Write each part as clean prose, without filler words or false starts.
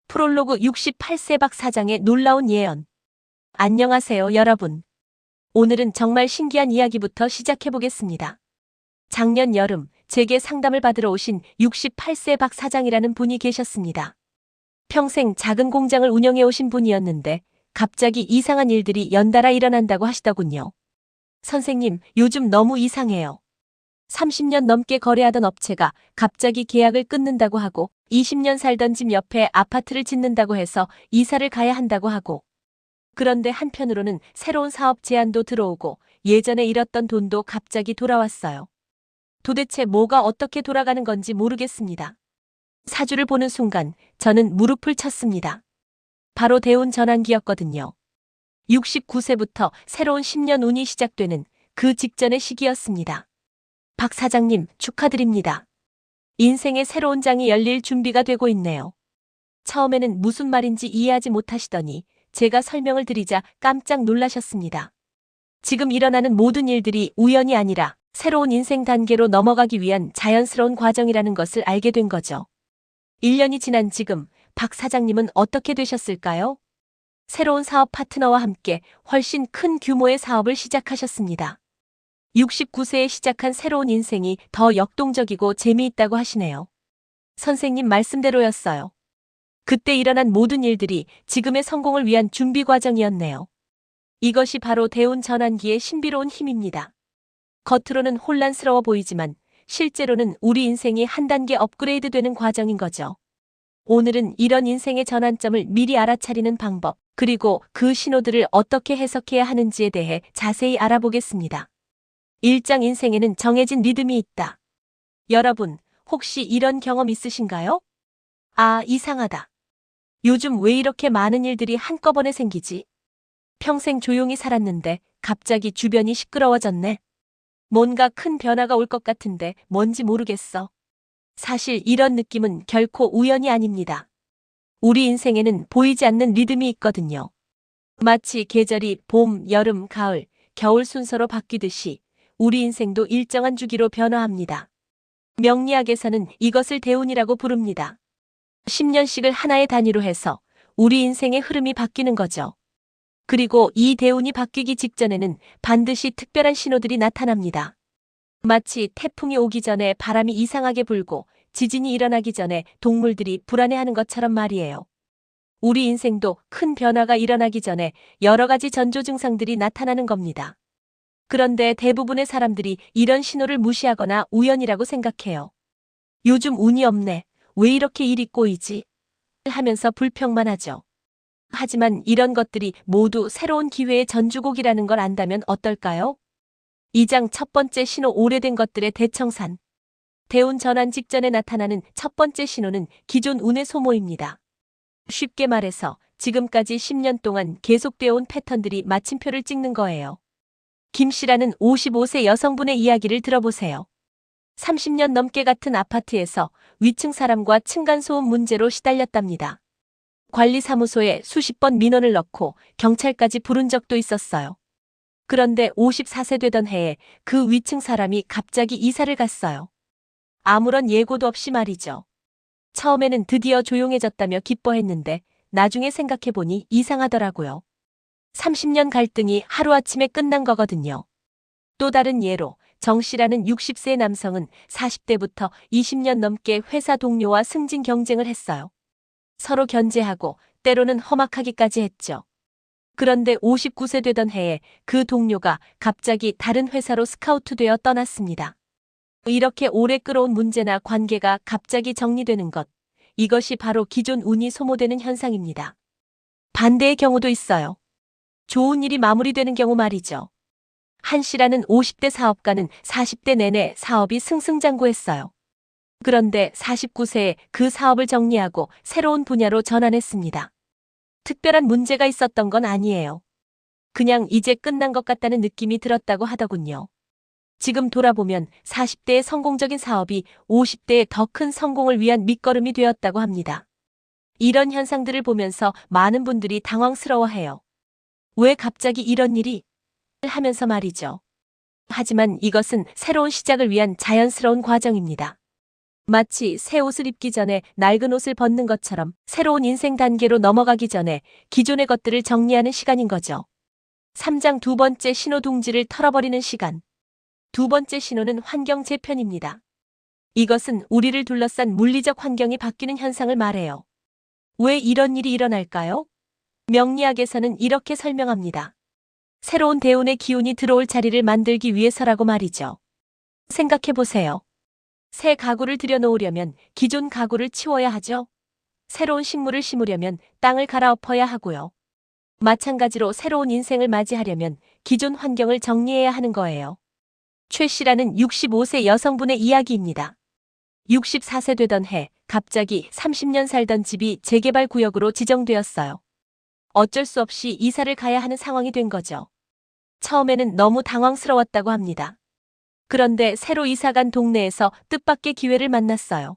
프롤로그 68세 박 사장의 놀라운 예언. 안녕하세요, 여러분. 오늘은 정말 신기한 이야기부터 시작해 보겠습니다. 작년 여름 제게 상담을 받으러 오신 68세 박 사장이라는 분이 계셨습니다. 평생 작은 공장을 운영해 오신 분이었는데 갑자기 이상한 일들이 연달아 일어난다고 하시더군요. 선생님, 요즘 너무 이상해요. 30년 넘게 거래하던 업체가 갑자기 계약을 끊는다고 하고 20년 살던 집 옆에 아파트를 짓는다고 해서 이사를 가야 한다고 하고, 그런데 한편으로는 새로운 사업 제안도 들어오고 예전에 잃었던 돈도 갑자기 돌아왔어요. 도대체 뭐가 어떻게 돌아가는 건지 모르겠습니다. 사주를 보는 순간 저는 무릎을 쳤습니다. 바로 대운 전환기였거든요. 69세부터 새로운 10년 운이 시작되는 그 직전의 시기였습니다. 박 사장님, 축하드립니다. 인생의 새로운 장이 열릴 준비가 되고 있네요. 처음에는 무슨 말인지 이해하지 못하시더니 제가 설명을 드리자 깜짝 놀라셨습니다. 지금 일어나는 모든 일들이 우연이 아니라 새로운 인생 단계로 넘어가기 위한 자연스러운 과정이라는 것을 알게 된 거죠. 1년이 지난 지금 박 사장님은 어떻게 되셨을까요? 새로운 사업 파트너와 함께 훨씬 큰 규모의 사업을 시작하셨습니다. 69세에 시작한 새로운 인생이 더 역동적이고 재미있다고 하시네요. 선생님 말씀대로였어요. 그때 일어난 모든 일들이 지금의 성공을 위한 준비 과정이었네요. 이것이 바로 대운 전환기의 신비로운 힘입니다. 겉으로는 혼란스러워 보이지만 실제로는 우리 인생이 한 단계 업그레이드 되는 과정인 거죠. 오늘은 이런 인생의 전환점을 미리 알아차리는 방법, 그리고 그 신호들을 어떻게 해석해야 하는지에 대해 자세히 알아보겠습니다. 일장 인생에는 정해진 리듬이 있다. 여러분, 혹시 이런 경험 있으신가요? 아, 이상하다. 요즘 왜 이렇게 많은 일들이 한꺼번에 생기지? 평생 조용히 살았는데 갑자기 주변이 시끄러워졌네. 뭔가 큰 변화가 올 것 같은데 뭔지 모르겠어. 사실 이런 느낌은 결코 우연이 아닙니다. 우리 인생에는 보이지 않는 리듬이 있거든요. 마치 계절이 봄, 여름, 가을, 겨울 순서로 바뀌듯이 우리 인생도 일정한 주기로 변화합니다. 명리학에서는 이것을 대운이라고 부릅니다. 10년씩을 하나의 단위로 해서 우리 인생의 흐름이 바뀌는 거죠. 그리고 이 대운이 바뀌기 직전에는 반드시 특별한 신호들이 나타납니다. 마치 태풍이 오기 전에 바람이 이상하게 불고 지진이 일어나기 전에 동물들이 불안해하는 것처럼 말이에요. 우리 인생도 큰 변화가 일어나기 전에 여러 가지 전조 증상들이 나타나는 겁니다. 그런데 대부분의 사람들이 이런 신호를 무시하거나 우연이라고 생각해요. 요즘 운이 없네. 왜 이렇게 일이 꼬이지? 하면서 불평만 하죠. 하지만 이런 것들이 모두 새로운 기회의 전주곡이라는 걸 안다면 어떨까요? 2장 첫 번째 신호, 오래된 것들의 대청산. 대운 전환 직전에 나타나는 첫 번째 신호는 기존 운의 소모입니다. 쉽게 말해서 지금까지 10년 동안 계속되어 온 패턴들이 마침표를 찍는 거예요. 김 씨라는 55세 여성분의 이야기를 들어보세요. 30년 넘게 같은 아파트에서 위층 사람과 층간소음 문제로 시달렸답니다. 관리사무소에 수십 번 민원을 넣고 경찰까지 부른 적도 있었어요. 그런데 54세 되던 해에 그 위층 사람이 갑자기 이사를 갔어요. 아무런 예고도 없이 말이죠. 처음에는 드디어 조용해졌다며 기뻐했는데 나중에 생각해보니 이상하더라고요. 30년 갈등이 하루아침에 끝난 거거든요. 또 다른 예로 정 씨라는 60세 남성은 40대부터 20년 넘게 회사 동료와 승진 경쟁을 했어요. 서로 견제하고 때로는 험악하기까지 했죠. 그런데 59세 되던 해에 그 동료가 갑자기 다른 회사로 스카우트되어 떠났습니다. 이렇게 오래 끌어온 문제나 관계가 갑자기 정리되는 것, 이것이 바로 기존 운이 소모되는 현상입니다. 반대의 경우도 있어요. 좋은 일이 마무리되는 경우 말이죠. 한 씨라는 50대 사업가는 40대 내내 사업이 승승장구했어요. 그런데 49세에 그 사업을 정리하고 새로운 분야로 전환했습니다. 특별한 문제가 있었던 건 아니에요. 그냥 이제 끝난 것 같다는 느낌이 들었다고 하더군요. 지금 돌아보면 40대의 성공적인 사업이 50대의 더 큰 성공을 위한 밑거름이 되었다고 합니다. 이런 현상들을 보면서 많은 분들이 당황스러워해요. 왜 갑자기 이런 일이? 하면서 말이죠. 하지만 이것은 새로운 시작을 위한 자연스러운 과정입니다. 마치 새 옷을 입기 전에 낡은 옷을 벗는 것처럼 새로운 인생 단계로 넘어가기 전에 기존의 것들을 정리하는 시간인 거죠. 3장 두 번째 신호 둥지를 털어버리는 시간. 두 번째 신호는 환경 재편입니다. 이것은 우리를 둘러싼 물리적 환경이 바뀌는 현상을 말해요. 왜 이런 일이 일어날까요? 명리학에서는 이렇게 설명합니다. 새로운 대운의 기운이 들어올 자리를 만들기 위해서라고 말이죠. 생각해 보세요. 새 가구를 들여놓으려면 기존 가구를 치워야 하죠. 새로운 식물을 심으려면 땅을 갈아엎어야 하고요. 마찬가지로 새로운 인생을 맞이하려면 기존 환경을 정리해야 하는 거예요. 최 씨라는 65세 여성분의 이야기입니다. 64세 되던 해 갑자기 30년 살던 집이 재개발 구역으로 지정되었어요. 어쩔 수 없이 이사를 가야 하는 상황이 된 거죠. 처음에는 너무 당황스러웠다고 합니다. 그런데 새로 이사간 동네에서 뜻밖의 기회를 만났어요.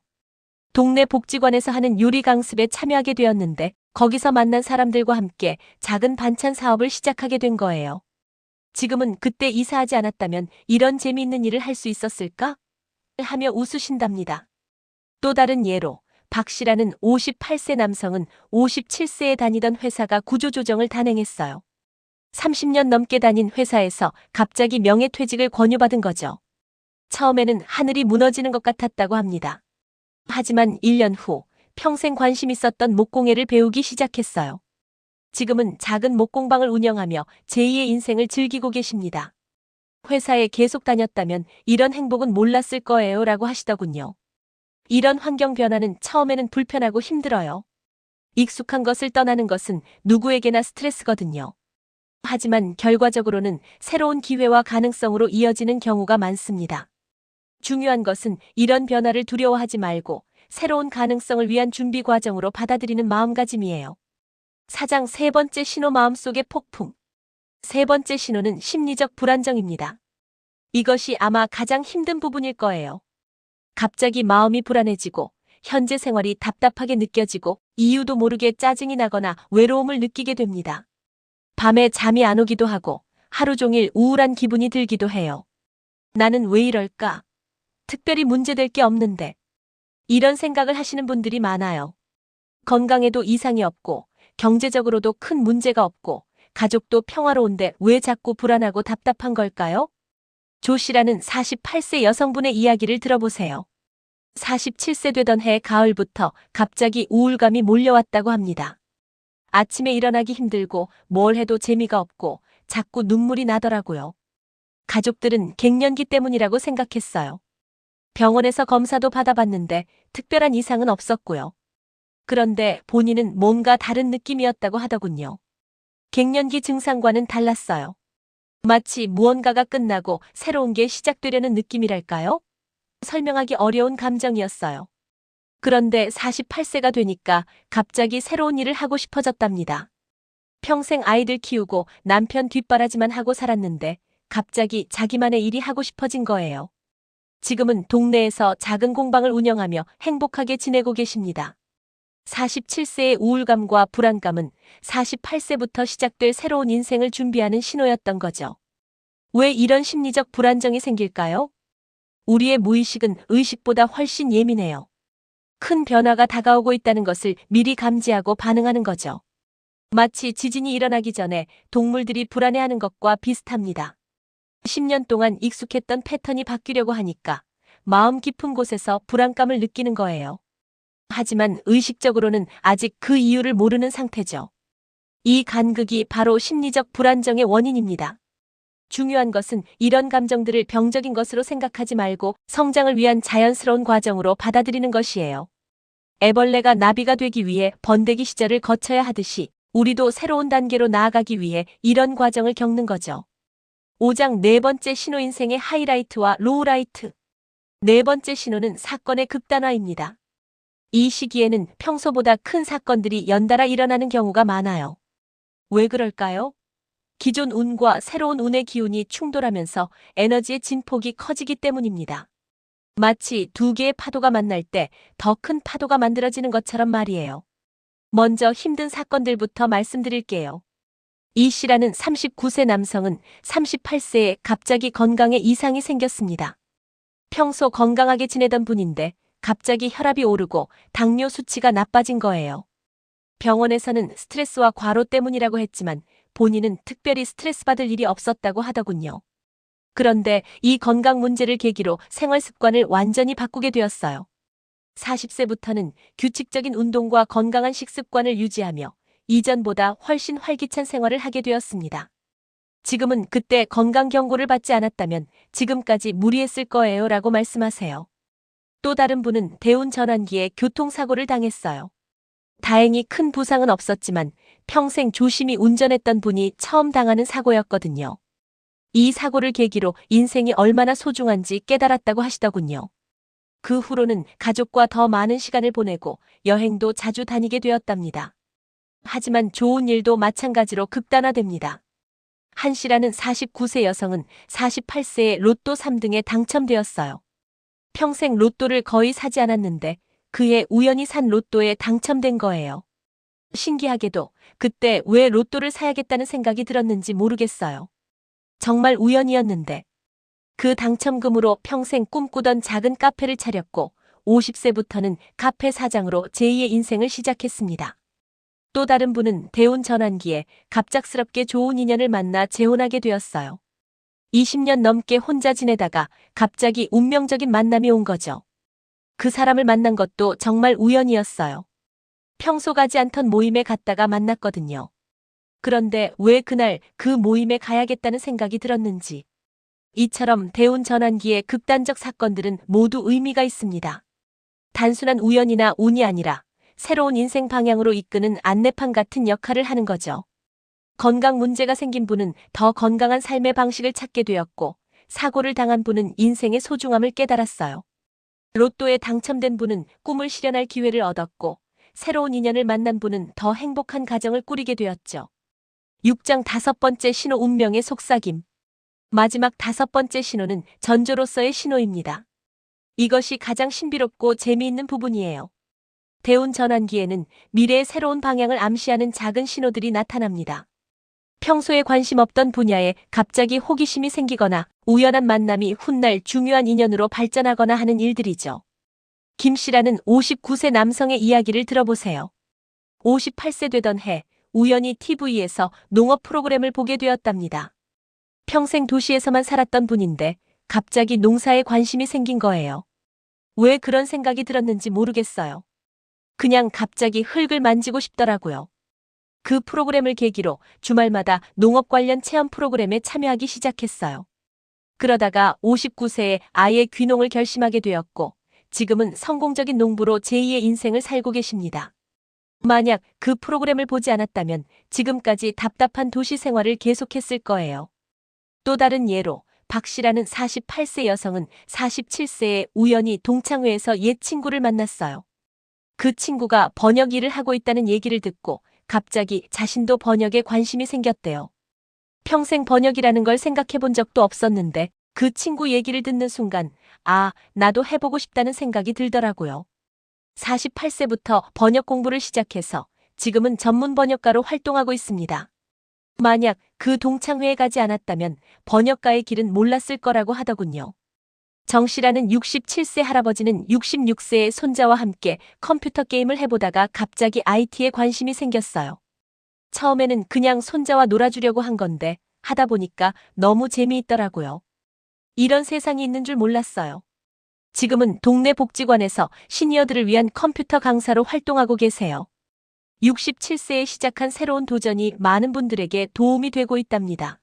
동네 복지관에서 하는 요리 강습에 참여하게 되었는데 거기서 만난 사람들과 함께 작은 반찬 사업을 시작하게 된 거예요. 지금은 그때 이사하지 않았다면 이런 재미있는 일을 할 수 있었을까? 하며 웃으신답니다. 또 다른 예로 박 씨라는 58세 남성은 57세에 다니던 회사가 구조조정을 단행했어요. 30년 넘게 다닌 회사에서 갑자기 명예퇴직을 권유받은 거죠. 처음에는 하늘이 무너지는 것 같았다고 합니다. 하지만 1년 후 평생 관심 있었던 목공예를 배우기 시작했어요. 지금은 작은 목공방을 운영하며 제2의 인생을 즐기고 계십니다. 회사에 계속 다녔다면 이런 행복은 몰랐을 거예요 라고 하시더군요. 이런 환경 변화는 처음에는 불편하고 힘들어요. 익숙한 것을 떠나는 것은 누구에게나 스트레스거든요. 하지만 결과적으로는 새로운 기회와 가능성으로 이어지는 경우가 많습니다. 중요한 것은 이런 변화를 두려워하지 말고 새로운 가능성을 위한 준비 과정으로 받아들이는 마음가짐이에요. 4장 세 번째 신호 마음속의 폭풍. 세 번째 신호는 심리적 불안정입니다. 이것이 아마 가장 힘든 부분일 거예요. 갑자기 마음이 불안해지고 현재 생활이 답답하게 느껴지고 이유도 모르게 짜증이 나거나 외로움을 느끼게 됩니다. 밤에 잠이 안 오기도 하고 하루 종일 우울한 기분이 들기도 해요. 나는 왜 이럴까? 특별히 문제될 게 없는데. 이런 생각을 하시는 분들이 많아요. 건강에도 이상이 없고 경제적으로도 큰 문제가 없고 가족도 평화로운데 왜 자꾸 불안하고 답답한 걸까요? 조 씨라는 48세 여성분의 이야기를 들어보세요. 47세 되던 해 가을부터 갑자기 우울감이 몰려왔다고 합니다. 아침에 일어나기 힘들고 뭘 해도 재미가 없고 자꾸 눈물이 나더라고요. 가족들은 갱년기 때문이라고 생각했어요. 병원에서 검사도 받아봤는데 특별한 이상은 없었고요. 그런데 본인은 뭔가 다른 느낌이었다고 하더군요. 갱년기 증상과는 달랐어요. 마치 무언가가 끝나고 새로운 게 시작되려는 느낌이랄까요? 설명하기 어려운 감정이었어요. 그런데 48세가 되니까 갑자기 새로운 일을 하고 싶어졌답니다. 평생 아이들 키우고 남편 뒷바라지만 하고 살았는데 갑자기 자기만의 일이 하고 싶어진 거예요. 지금은 동네에서 작은 공방을 운영하며 행복하게 지내고 계십니다. 47세의 우울감과 불안감은 48세부터 시작될 새로운 인생을 준비하는 신호였던 거죠. 왜 이런 심리적 불안정이 생길까요? 우리의 무의식은 의식보다 훨씬 예민해요. 큰 변화가 다가오고 있다는 것을 미리 감지하고 반응하는 거죠. 마치 지진이 일어나기 전에 동물들이 불안해하는 것과 비슷합니다. 10년 동안 익숙했던 패턴이 바뀌려고 하니까 마음 깊은 곳에서 불안감을 느끼는 거예요. 하지만 의식적으로는 아직 그 이유를 모르는 상태죠. 이 간극이 바로 심리적 불안정의 원인입니다. 중요한 것은 이런 감정들을 병적인 것으로 생각하지 말고 성장을 위한 자연스러운 과정으로 받아들이는 것이에요. 애벌레가 나비가 되기 위해 번데기 시절을 거쳐야 하듯이 우리도 새로운 단계로 나아가기 위해 이런 과정을 겪는 거죠. 5장 네 번째 신호 인생의 하이라이트와 로우라이트. 네 번째 신호는 사건의 극단화입니다. 이 시기에는 평소보다 큰 사건들이 연달아 일어나는 경우가 많아요. 왜 그럴까요? 기존 운과 새로운 운의 기운이 충돌하면서 에너지의 진폭이 커지기 때문입니다. 마치 두 개의 파도가 만날 때 더 큰 파도가 만들어지는 것처럼 말이에요. 먼저 힘든 사건들부터 말씀드릴게요. 이 씨라는 39세 남성은 38세에 갑자기 건강에 이상이 생겼습니다. 평소 건강하게 지내던 분인데 갑자기 혈압이 오르고 당뇨 수치가 나빠진 거예요. 병원에서는 스트레스와 과로 때문이라고 했지만 본인은 특별히 스트레스 받을 일이 없었다고 하더군요. 그런데 이 건강 문제를 계기로 생활 습관을 완전히 바꾸게 되었어요. 40세부터는 규칙적인 운동과 건강한 식습관을 유지하며 이전보다 훨씬 활기찬 생활을 하게 되었습니다. 지금은 그때 건강 경고를 받지 않았다면 지금까지 무리했을 거예요 라고 말씀하세요. 또 다른 분은 대운 전환기에 교통사고를 당했어요. 다행히 큰 부상은 없었지만 평생 조심히 운전했던 분이 처음 당하는 사고였거든요. 이 사고를 계기로 인생이 얼마나 소중한지 깨달았다고 하시더군요. 그 후로는 가족과 더 많은 시간을 보내고 여행도 자주 다니게 되었답니다. 하지만 좋은 일도 마찬가지로 극단화됩니다. 한 씨라는 49세 여성은 48세에 로또 3등에 당첨되었어요. 평생 로또를 거의 사지 않았는데 그해 우연히 산 로또에 당첨된 거예요. 신기하게도 그때 왜 로또를 사야겠다는 생각이 들었는지 모르겠어요. 정말 우연이었는데 그 당첨금으로 평생 꿈꾸던 작은 카페를 차렸고 50세부터는 카페 사장으로 제2의 인생을 시작했습니다. 또 다른 분은 대운 전환기에 갑작스럽게 좋은 인연을 만나 재혼하게 되었어요. 20년 넘게 혼자 지내다가 갑자기 운명적인 만남이 온 거죠. 그 사람을 만난 것도 정말 우연이었어요. 평소 가지 않던 모임에 갔다가 만났거든요. 그런데 왜 그날 그 모임에 가야겠다는 생각이 들었는지. 이처럼 대운 전환기의 극단적 사건들은 모두 의미가 있습니다. 단순한 우연이나 운이 아니라 새로운 인생 방향으로 이끄는 안내판 같은 역할을 하는 거죠. 건강 문제가 생긴 분은 더 건강한 삶의 방식을 찾게 되었고, 사고를 당한 분은 인생의 소중함을 깨달았어요. 로또에 당첨된 분은 꿈을 실현할 기회를 얻었고, 새로운 인연을 만난 분은 더 행복한 가정을 꾸리게 되었죠. 6장 5번째 신호 운명의 속삭임. 마지막 5번째 신호는 전조로서의 신호입니다. 이것이 가장 신비롭고 재미있는 부분이에요. 대운 전환기에는 미래의 새로운 방향을 암시하는 작은 신호들이 나타납니다. 평소에 관심 없던 분야에 갑자기 호기심이 생기거나 우연한 만남이 훗날 중요한 인연으로 발전하거나 하는 일들이죠. 김 씨라는 59세 남성의 이야기를 들어보세요. 58세 되던 해 우연히 TV에서 농업 프로그램을 보게 되었답니다. 평생 도시에서만 살았던 분인데 갑자기 농사에 관심이 생긴 거예요. 왜 그런 생각이 들었는지 모르겠어요. 그냥 갑자기 흙을 만지고 싶더라고요. 그 프로그램을 계기로 주말마다 농업 관련 체험 프로그램에 참여하기 시작했어요. 그러다가 59세에 아예 귀농을 결심하게 되었고 지금은 성공적인 농부로 제2의 인생을 살고 계십니다. 만약 그 프로그램을 보지 않았다면 지금까지 답답한 도시 생활을 계속했을 거예요. 또 다른 예로 박 씨라는 48세 여성은 47세에 우연히 동창회에서 옛 친구를 만났어요. 그 친구가 번역 일을 하고 있다는 얘기를 듣고 갑자기 자신도 번역에 관심이 생겼대요. 평생 번역이라는 걸 생각해 본 적도 없었는데 그 친구 얘기를 듣는 순간 나도 해보고 싶다는 생각이 들더라고요. 48세부터 번역 공부를 시작해서 지금은 전문 번역가로 활동하고 있습니다. 만약 그 동창회에 가지 않았다면 번역가의 길은 몰랐을 거라고 하더군요. 정 씨라는 67세 할아버지는 66세의 손자와 함께 컴퓨터 게임을 해보다가 갑자기 IT에 관심이 생겼어요. 처음에는 그냥 손자와 놀아주려고 한 건데 하다 보니까 너무 재미있더라고요. 이런 세상이 있는 줄 몰랐어요. 지금은 동네 복지관에서 시니어들을 위한 컴퓨터 강사로 활동하고 계세요. 67세에 시작한 새로운 도전이 많은 분들에게 도움이 되고 있답니다.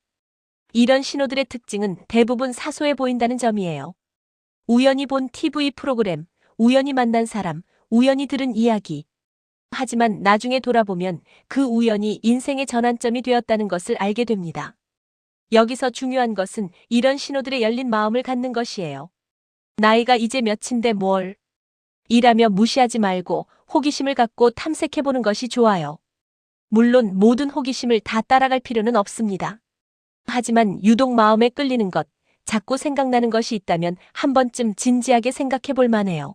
이런 신호들의 특징은 대부분 사소해 보인다는 점이에요. 우연히 본 TV 프로그램, 우연히 만난 사람, 우연히 들은 이야기. 하지만 나중에 돌아보면 그 우연이 인생의 전환점이 되었다는 것을 알게 됩니다. 여기서 중요한 것은 이런 신호들에 열린 마음을 갖는 것이에요. 나이가 이제 몇인데 뭘? 이라며 무시하지 말고 호기심을 갖고 탐색해보는 것이 좋아요. 물론 모든 호기심을 다 따라갈 필요는 없습니다. 하지만 유독 마음에 끌리는 것, 자꾸 생각나는 것이 있다면 한 번쯤 진지하게 생각해 볼 만해요.